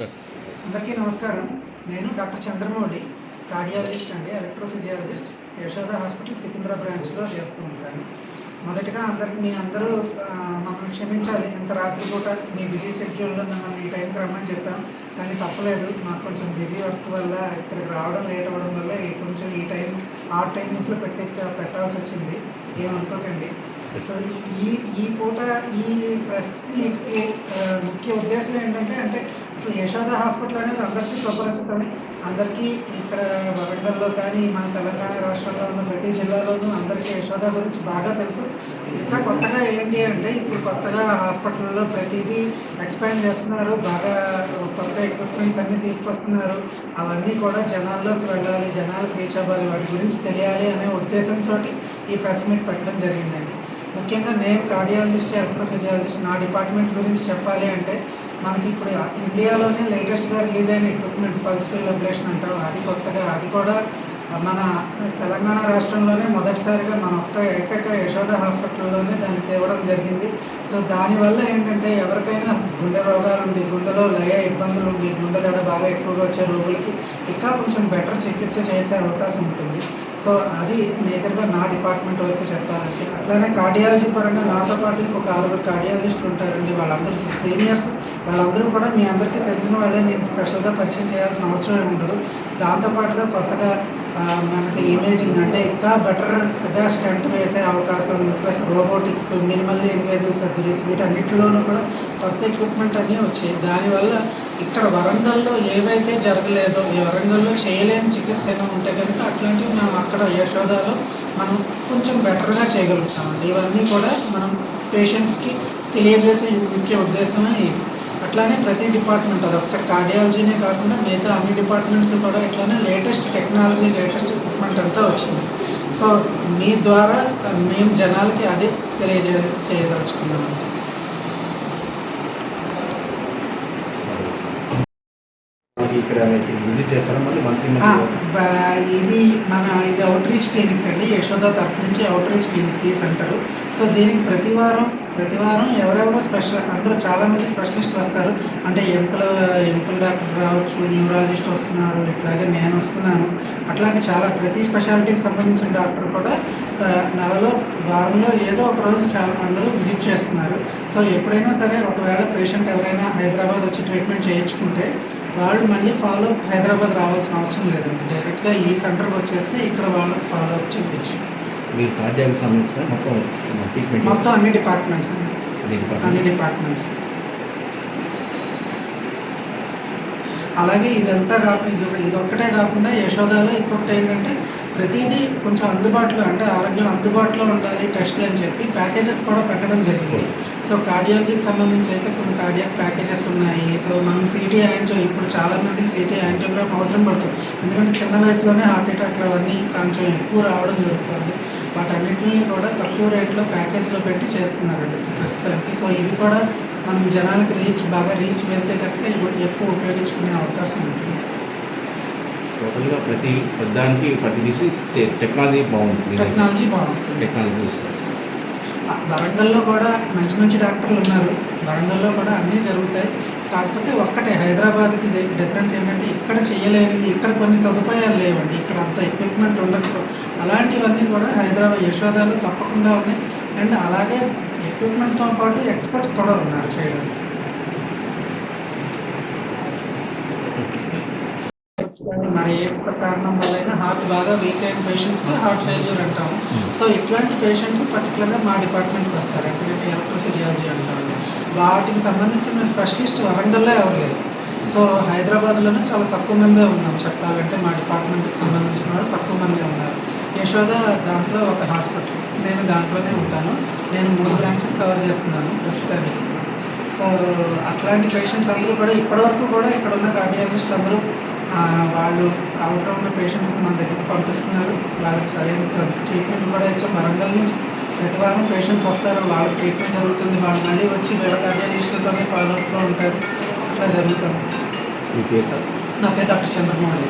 అందరికీ నమస్కారం. నేను డాక్టర్ చంద్రమౌళి, కార్డియాలజిస్ట్ అండి, ఎలక్ట్రోఫిజియాలజిస్ట్, యశోద హాస్పిటల్ సికింద్రా బ్రాంచ్లో చేస్తూ ఉంటాను. మొదటగా అందరూ మమ్మల్ని క్షమించాలి. ఇంత రాత్రిపూట మీ బిజీ షెడ్యూల్లో మిమ్మల్ని ఈ టైంకి రమ్మని చెప్పాం, కానీ తప్పలేదు. మాకు కొంచెం బిజీ వర్క్ వల్ల ఇక్కడికి రావడం లేట్ అవ్వడం వల్ల కొంచెం ఈ టైం ఆడ్ టైమింగ్స్లో పెట్టాల్సి వచ్చింది. ఏమనుకోకండి. సో ఈ పూట ఈ ప్రెస్ మీట్కి ముఖ్య ఉద్దేశం ఏంటంటే అసలు యశోద హాస్పిటల్ అనేది అందరికీ సుపరిచితమే. అందరికీ ఇక్కడ వరంగల్లో కానీ మన తెలంగాణ రాష్ట్రంలో ఉన్న ప్రతి జిల్లాలోనూ అందరికీ యశోద గురించి బాగా తెలుసు. ఇంకా కొత్తగా ఏంటి అంటే ఇప్పుడు కొత్తగా హాస్పిటల్లో ప్రతిదీ ఎక్స్పాండ్ చేస్తున్నారు. బాగా కొత్త ఎక్విప్మెంట్స్ అన్నీ తీసుకొస్తున్నారు. అవన్నీ కూడా జనాల్లోకి వెళ్ళాలి, జనాలకు రీచ్ అవ్వాలి, వాటి గురించి తెలియాలి అనే ఉద్దేశంతో ఈ ప్రెస్ మీట్ పెట్టడం జరిగిందండి. ముఖ్యంగా నేను కార్డియాలజిస్ట్, ఎలక్ట్రోఫిజియాలజిస్ట్, నా డిపార్ట్మెంట్ గురించి చెప్పాలి అంటే మనకి ఇప్పుడు ఇండియాలోనే లేటెస్ట్గా రిలీజ్ అయిన ఎక్విప్మెంట్ పల్స్ ఫీల్డ్ అబ్లేషన్ అంటాం. అది కొత్తగా, అది కూడా మన తెలంగాణ రాష్ట్రంలోనే మొదటిసారిగా మన ఏకైక యశోద హాస్పిటల్లోనే దాన్ని తేవడం జరిగింది. సో దానివల్ల ఏంటంటే ఎవరికైనా గుండె రోగాలు ఉండి, గుండెలో లయ ఇబ్బందులు ఉండి, గుండె దడ బాగా ఎక్కువగా వచ్చే రోగులకి ఇంకా కొంచెం బెటర్ చికిత్స చేసే అవకాశం ఉంటుంది. సో అది మేజర్గా నా డిపార్ట్మెంట్ వరకు చెప్పాలంటే. అట్లానే కార్డియాలజీ పరంగా నాతో పాటు ఇంకొక 6 కార్డియాలజిస్టులు ఉంటారండి. వాళ్ళందరూ సీనియర్స్. వాళ్ళందరూ కూడా మీ అందరికీ తెలిసిన వాళ్ళే, నేను స్పెషల్గా పరిచయం చేయాల్సిన అవసరం ఉండదు. దాంతోపాటుగా కొత్తగా మనకి ఇమేజింగ్ అంటే ఇంకా బెటర్గా స్టంట్ వేసే అవకాశం, plus robotics, minimally invasive surgeries, వీటన్నిటిలోనూ కూడా కొత్త ఎక్విప్మెంట్ అన్నీ వచ్చాయి. దానివల్ల ఇక్కడ వరంగల్లో ఏవైతే జరగలేదో, ఈ వరంగల్లో చేయలేని చికిత్స ఏమైనా ఉంటే కనుక అట్లాంటివి మనం అక్కడ యశోదాలో మనం కొంచెం బెటర్గా చేయగలుగుతామండి. ఇవన్నీ కూడా మనం పేషెంట్స్కి తెలియజేసే ముఖ్య ఉద్దేశమే ఇది. అట్లానే ప్రతి డిపార్ట్మెంట్, అది ఒక్క కార్డియాలజీనే కాకుండా మిగతా అన్ని డిపార్ట్మెంట్స్ కూడా ఇట్లానే లేటెస్ట్ టెక్నాలజీ, లేటెస్ట్ ఎక్విప్మెంట్ అంతా వచ్చింది. సో మీ ద్వారా మేము జనాలకి అదే చేయదలుచుకున్నామండి. ఇక్కడ విజిట్ చేస్తారా మళ్ళీ ఇది ఇది అవుట్ రీచ్ క్లినిక్ అండి. యశోద తరఫు నుంచి అవుట్ రీచ్ క్లినిక్ ఈ సెంటర్. సో దీనికి ప్రతి వారం ఎవరెవరో అందరూ చాలామంది స్పెషలిస్టులు వస్తారు. అంటే ఎముకల డాక్టర్ రావచ్చు, న్యూరాలజిస్ట్ వస్తున్నారు, ఇట్లాగే నేను వస్తున్నాను. అట్లాగే ప్రతి స్పెషాలిటీకి సంబంధించిన డాక్టర్ కూడా వారంలో ఏదో ఒక రోజు చాలా అందరూ విజిట్ చేస్తున్నారు. సో ఎప్పుడైనా సరే ఒకవేళ పేషెంట్ ఎవరైనా హైదరాబాద్ వచ్చి ట్రీట్మెంట్ చేయించుకుంటే వాళ్ళు మళ్ళీ ఫాలో అప్ హైదరాబాద్ రావాల్సిన అవసరం లేదండి. డైరెక్ట్గా ఈ సెంటర్కి వచ్చేస్తే ఇక్కడ వాళ్ళకి ఫాలో అప్ చేయొచ్చు. మీరు కార్డియాకి సంబంధించిన మొత్తం అన్ని డిపార్ట్మెంట్స్ అలాగే ఇదొక్కటే కాకుండా యశోదాలో ఇంకొకటి ఏంటంటే ప్రతిదీ కొంచెం అందుబాటులో, అంటే ఆరోగ్యం అందుబాటులో ఉండాలి టెస్టులు అని చెప్పి ప్యాకేజెస్ కూడా పెట్టడం జరిగింది. సో కార్డియాలజీకి సంబంధించి అయితే కొన్ని కార్డియాక్ ప్యాకేజెస్ ఉన్నాయి. సో మనం ఇప్పుడు చాలామందికి సిటీ యాంజియోగ్రామ్ అవసరం పడుతుంది. ఎందుకంటే చిన్న వయసులోనే హార్ట్ అటాక్లు అవన్నీ కొంచెం ఎక్కువ రావడం జరుగుతుంది. వాటన్నిటిని కూడా తక్కువ రేట్లో ప్యాకేజ్లో పెట్టి చేస్తున్నారండి ప్రస్తుతానికి. సో ఇవి కూడా మనం జనాలకు బాగా రీచ్ వెళ్తే కనుక ఎక్కువ ఉపయోగించుకునే అవకాశం ఉంటుంది. టోటల్గా ప్రతి టెక్నాలజీ బాగుంటుంది. వరంగల్లో కూడా మంచి డాక్టర్లు ఉన్నారు. వరంగల్లో కూడా అన్నీ జరుగుతాయి. కాకపోతే ఒక్కటే హైదరాబాద్కి డిఫరెన్స్ ఏంటంటే ఇక్కడ చేయలేనివి, ఇక్కడ కొన్ని సదుపాయాలు లేవండి. ఇక్కడ అంత ఎక్విప్మెంట్ ఉండదు. అలాంటివన్నీ కూడా యశోదాలో తప్పకుండా ఉన్నాయి. అండ్ అలాగే ఎక్విప్మెంట్తో పాటు ఎక్స్పర్ట్స్ కూడా ఉన్నారు చేయడానికి. మరి ఏ కారణం వల్ల హార్ట్ బాగా వీక్ అయిన పేషెంట్స్కి హార్ట్ ఫెయిల్యూర్ అంటాము. సో ఇట్లాంటి పేషెంట్స్ పర్టికులర్గా మా డిపార్ట్మెంట్కి వస్తారు. అంటే ఎలక్ట్రోఫిజియాలజీ అంటారు. వాటికి సంబంధించిన స్పెషలిస్ట్ వరంగల్లో ఎవరు లేరు. సో హైదరాబాద్లోనే చాలా తక్కువ మందే ఉన్నాం చెప్పాలంటే. మా డిపార్ట్మెంట్కి సంబంధించిన వాళ్ళు తక్కువ మందే ఉన్నారు. యశోద దాంట్లో ఒక హాస్పిటల్, నేను దాంట్లోనే ఉంటాను. నేను 3 బ్రాంచెస్ కవర్ చేస్తున్నాను ప్రస్తుతానికి. సో అట్లాంటి పేషెంట్స్ అందరూ కూడా ఇప్పటివరకు కూడా ఇక్కడ ఉన్న కార్డియాలజిస్టులు అందరూ వాళ్ళు అవసరం ఉన్న పేషెంట్స్ని మన దగ్గరికి పంపిస్తున్నారు. వాళ్ళకి సరైన ట్రీట్మెంట్ కూడా ఇచ్చాం. వరంగల్ నుంచి ప్రతి వారం పేషెంట్స్ వస్తారు, వాళ్ళకి ట్రీట్మెంట్ జరుగుతుంది. వాళ్ళు మళ్ళీ వచ్చి వీళ్ళ కార్డియాలజిస్టులతోనే ఫాలో అప్లో ఉంటారు. ఇట్లా జరుగుతుంది. మీ పేరు సార్? నా పేరు డాక్టర్ చంద్రమౌళి.